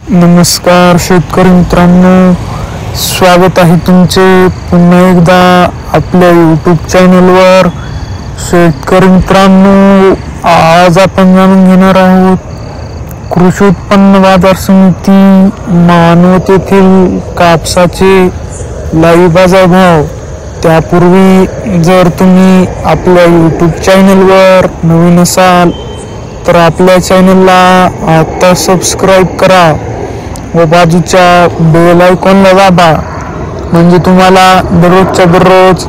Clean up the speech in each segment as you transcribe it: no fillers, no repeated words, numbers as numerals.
नमस्कार शेतकरी मित्रांनो, स्वागत आहे तुमचे पुन्हा एकदा आपल्या यूट्यूब चॅनलवर। शेतकरी मित्रांनो, आज आपण जाणून घेणार आहोत कृषी उत्पन्न बाजार समिती मानवत येथील कापसाचे लाईव्ह बाजार भाव। त्यापूर्वी जर तुम्ही आपल्या यूट्यूब चॅनलवर नवीन असाल तर आपल्या चॅनलला आता सबस्क्राईब करा व बाजूच्या बेल आयकॉनला दाबा, म्हणजे तुम्हाला दररोजच्या दररोज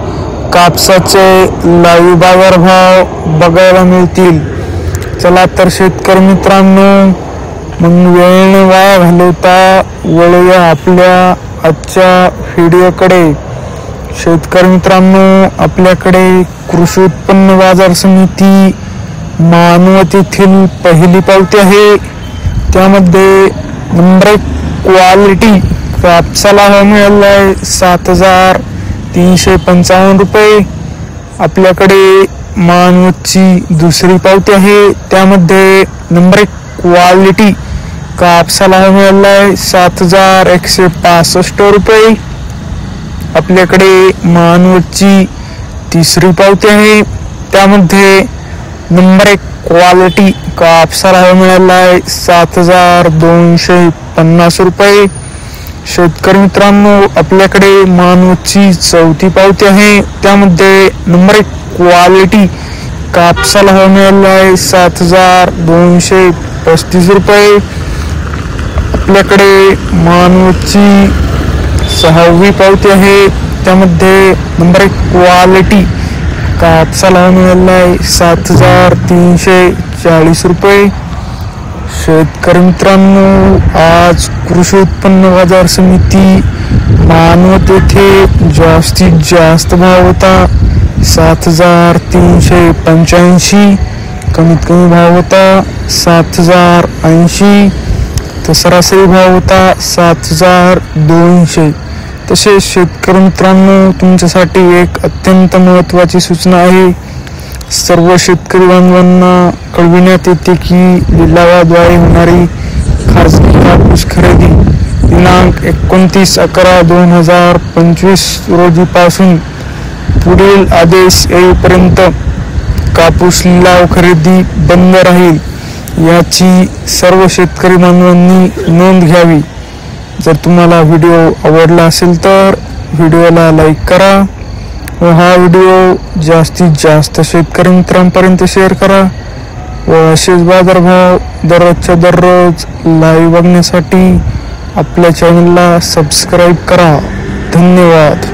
कापसाचे लाईव्ह बाजार भाव बघायला मिळतील। चला तर शेतकरी मित्रांनो, मग वेळ न वाया घालवता वळूया आपल्या आजच्या व्हिडिओकडे। शेतकरी मित्रांनो, आपल्याकडे कृषी उत्पन्न बाजार समिती मानवत येथील पहिली पावती आहे। त्यामध्ये नंबर 1 क्वालिटी कापसाला हवा मिळाला आहे 7,355 रुपये। आपल्याकडे मानवतची दुसरी पावती आहे, त्यामध्ये नंबर 1 क्वालिटी कापसाला हवा मिळाला आहे 7,165 रुपये। आपल्याकडे मानवतची तिसरी पावती आहे, त्यामध्ये नंबर 1 क्वालिटी कापसाला हवा मिळाला आहे 7,250 रुपये। शेतकरी मित्रांनो, आपल्याकडे मानवतची चौथी पावती आहे, त्यामध्ये नंबर 1 क्वालिटी कापसाला हवा मिळाला आहे 7,235 रुपये। आपल्याकडे मानवतची सहावी पावती आहे, त्यामध्ये नंबर 1 क्वालिटी कापसाला हवा मिळाला आहे 7,340 रुपये। शेतकरी मित्रांनो, आज कृषी उत्पन्न बाजार समिती मानवत येथे जास्तीत जास्त भाव होता 7,385, कमीत कमी भाव होता 7,080, तर सरासरी भाव होता 7,200। तसेच शेतकरी मित्रांनो, तुमच्यासाठी एक अत्यंत महत्त्वाची सूचना आहे। सर्व शेतकरी बांधवांना कळविण्यात येते की लिलावाद्वारे होणारी खाजगी कापूस खरेदी दिनांक 29/11/2025 रोजीपासून पुढील आदेश येईपर्यंत कापूस लिलाव खरेदी बंद राहील, याची सर्व शेतकरी बांधवांनी नोंद घ्यावी। जर तुम्हाला व्हिडिओ आवडला असेल तर व्हिडिओला लाईक करा व हा व्हिडिओ जास्तीत जास्त शेतकरी मित्रांपर्यंत शेअर करा व असेच बाजारभाव दररोजच्या दररोज लाईव्ह बघण्यासाठी आपल्या चॅनलला सबस्क्राईब करा। धन्यवाद।